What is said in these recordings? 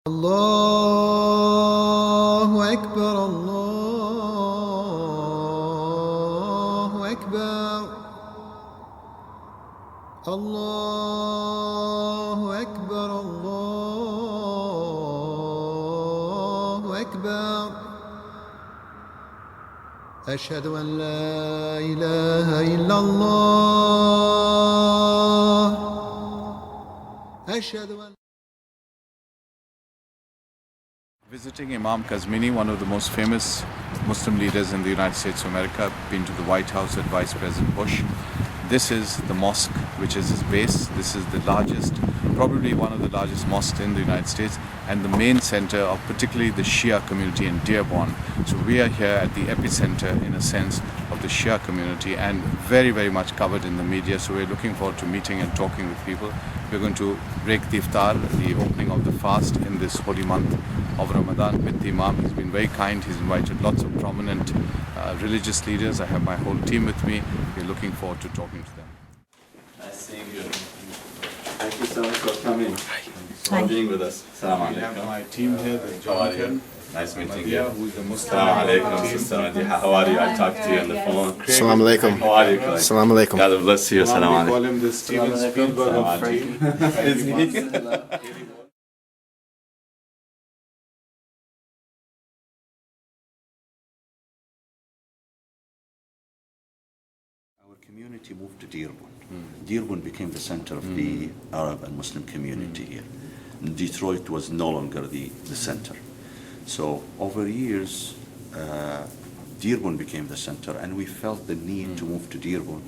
الله أكبر الله أكبر الله أكبر الله أكبر أشهد أن لا إله إلا الله أشهد أن Visiting Imam Kazmini, one of the most famous Muslim leaders in the United States of America, been to the White House with Vice President Bush. This is the mosque, which is his base. This is the largest, probably one of the largest mosques in the United States, and the main center of particularly the Shia community in Dearborn. So we are here at the epicenter, in a sense, of the Shia community, and very, very much covered in the media. So we're looking forward to meeting and talking with people. We're going to break the iftar, the opening of the fast in this holy month of Ramadan with the Imam. He's been very kind. He's invited lots of prominent religious leaders. I have my whole team with me. We're looking forward to talking to them. Nice seeing you. Thank you so much for coming. For being with us. Assalamu We have alaikum. my team here, the How are you? John Nice meeting Madia, you. who is the Muslim. Assalamu alaikum, Sister Madiha. How are you? I talked to you on the phone. Assalamu alaikum. How are you, Craig? Assalamu alaikum. God bless you. Imam, Assalamu we alaikum. call him the Steven Spielberg of Frankie. Is he? Our community moved to Dearborn. Dearborn became the center of the Arab and Muslim community here. And Detroit was no longer the center. So over years, Dearborn became the center, and we felt the need to move to Dearborn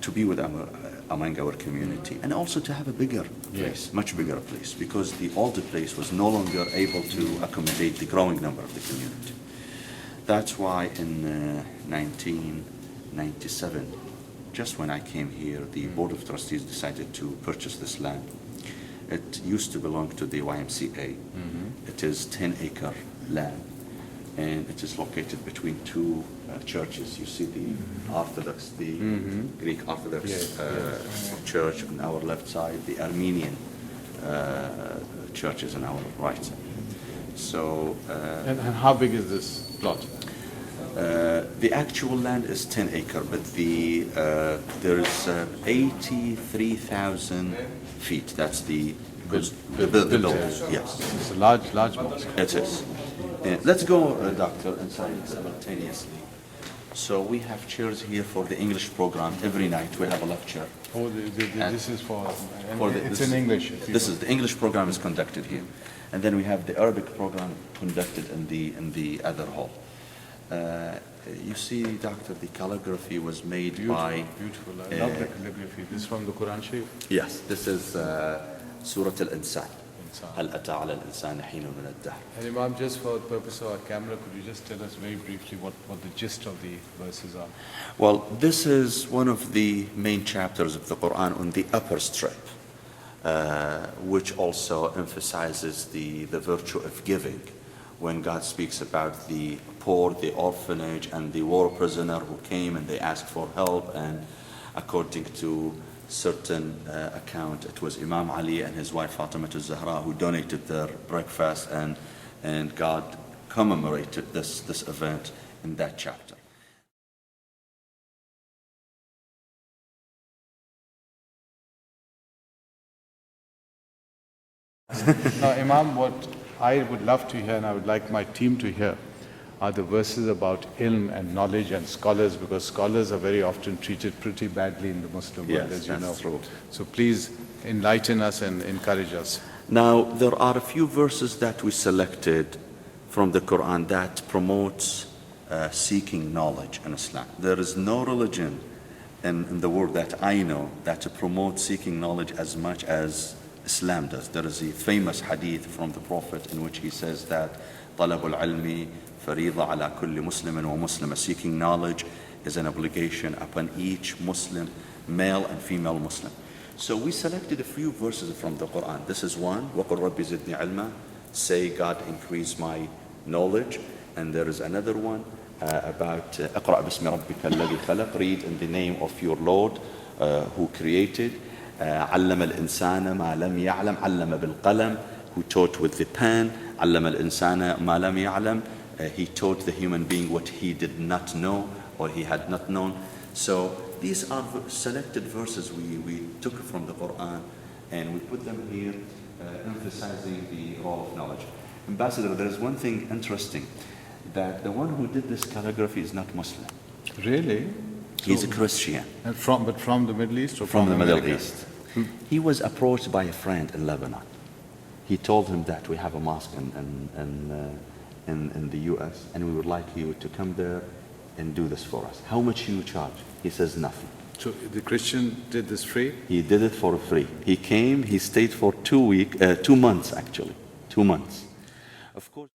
to be with among our community, and also to have a bigger place, much bigger place, because the older place was no longer able to accommodate the growing number of the community. That's why in 1997, just when I came here, the Board of Trustees decided to purchase this land. It used to belong to the YMCA. It is 10-acre land, and it is located between two churches. You see the Orthodox, the Greek Orthodox church on our left side, the Armenian church is on our right side. So And how big is this plot? the actual land is 10 acre, but there is 83,000 feet. That's the building. Yes, It's a large mosque. it is. Let's go, Doctor, inside simultaneously. So we have chairs here for the English program. Every night we have a lecture. Oh, this is for it's this- in English. This is the English program is conducted here, and then we have the Arabic program conducted in the other hall. You see, Doctor, the calligraphy was made by. Beautiful. I love the calligraphy. This is from the Quran Sharif. Yes, this is Surah Al-Insan. هل أتى على الإنسان حين من الدهر. And Imam, just for the purpose of our camera, could you just tell us very briefly what the gist of the verses are? Well, this is one of the main chapters of the Quran on the upper strip, which also emphasizes the virtue of giving. When God speaks about the poor, the orphanage, and the war prisoner who came and they asked for help, and according to certain account, it was Imam Ali and his wife Fatima al-Zahra who donated their breakfast, and God commemorated this event in that chapter. Now, Imam, what I would love to hear, and I would like my team to hear, are the verses about ilm and knowledge and scholars, because scholars are very often treated pretty badly in the Muslim world, Yes, as you know. that's true. So please enlighten us and encourage us. Now, there are a few verses that we selected from the Quran that promotes seeking knowledge in Islam. There is no religion in the world that I know that promotes seeking knowledge as much as Islam does. There is a famous hadith from the Prophet in which he says that طلب العلم فريضة على كل مسلم ومسلمة. Seeking knowledge is an obligation upon each Muslim, male and female Muslim. So we selected a few verses from the Quran. This is one, وَقُلْ رَبِّ زِدْنِي عِلْمًا. Say, God, increase my knowledge. And there is another one about اقرأ باسم ربك الذي خلق. Read in the name of your Lord who created. علم الإنسان ما لم يعلم. علم بالقلم. who taught with the pen. علم الإنسان ما لم يعلم. He taught the human being what he did not know or he had not known. So these are selected verses we took from the Quran and we put them here, emphasizing the role of knowledge. Ambassador, there is one thing interesting, that the one who did this calligraphy is not Muslim. Really? He's a Christian. And from the Middle East or From the Middle America? East. He was approached by a friend in Lebanon. He told him that we have a mosque in the US and we would like you to come there and do this for us. How much you charge? He says nothing. So the Christian did this free? He did it for free. He came, he stayed for 2 months actually. 2 months. Of course.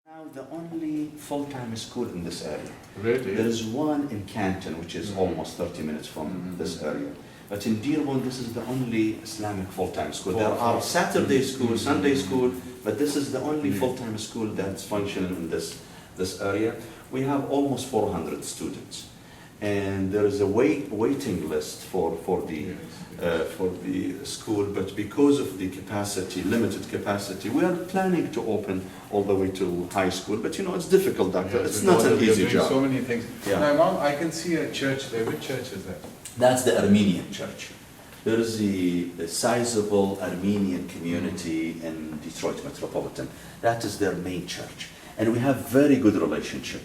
Now the only full-time school in this area. Really? There is one in Canton, which is almost 30 minutes from this area. But in Dearborn, this is the only Islamic full-time school. There are Saturday school, Sunday school, but this is the only full-time school that's functioning in this area. We have almost 400 students. And there is a waiting list for the school, but because of the capacity, limited capacity, we are planning to open all the way to high school. But you know, it's difficult, doctor. Yes, it's not an easy job. So many things. Yeah. Now, Mom, I can see a church there. Which church is that? That's the Armenian church. There is a sizable Armenian community in Detroit Metropolitan. That is their main church. And we have very good relationship.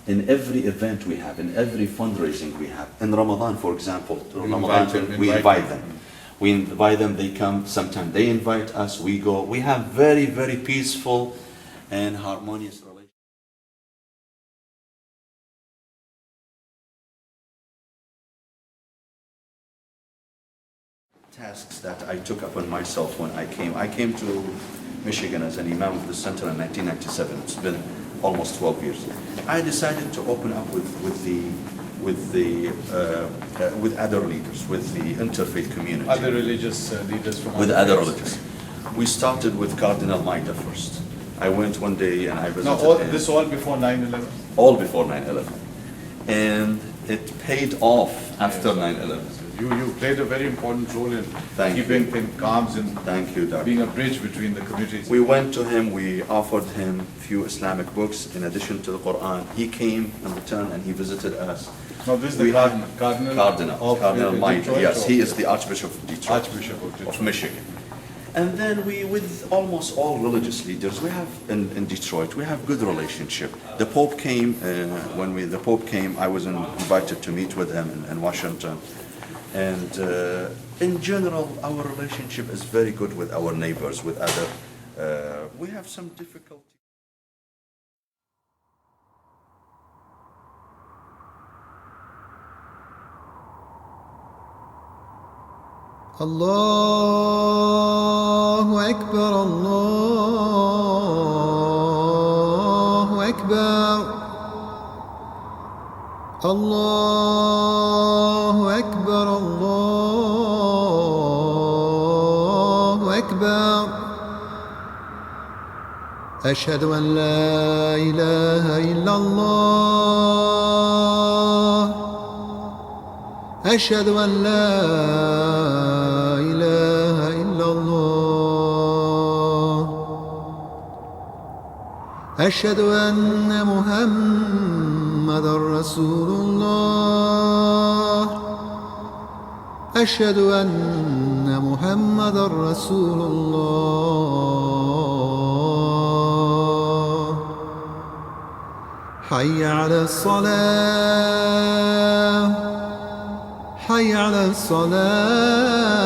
In every event we have, in every fundraising we have. In Ramadan, for example, we invite them. We invite them, they come, sometimes they invite us, we go. We have very, very peaceful and harmonious relationship. Tasks that I took upon myself when I came. I came to Michigan as an imam of the center in 1997. It's been almost 12 years. I decided to open up with other leaders, with the interfaith community. Other religious leaders from With other other faiths. religions. We started with Cardinal Maida first. I went one day and I visited Now, him. this all before 9/11? All before 9/11. And it paid off after 9/11. You played a very important role in Thank keeping you. things calm and Thank you, Doctor. being a bridge between the communities. We went to him, we offered him a few Islamic books in addition to the Quran. He came in return and he visited us. Now, this is We the have Cardinal Cardinal Maida, Detroit, yes, or- he is the Archbishop of Detroit. Archbishop of Detroit. Of Michigan. And then we, with almost all religious leaders, we have in Detroit, we have good relationship. The Pope came, the Pope came, I was invited to meet with him in Washington. And in general, our relationship is very good with our neighbors, with other, we have some difficulty. الله أكبر الله أكبر الله أكبر الله أكبر أشهد أن لا إله إلا الله أشهد أن لا إله إلا الله أشهد أن محمد رسول الله أشهد أن محمد رسول الله حي على الصلاة حي على الصلاة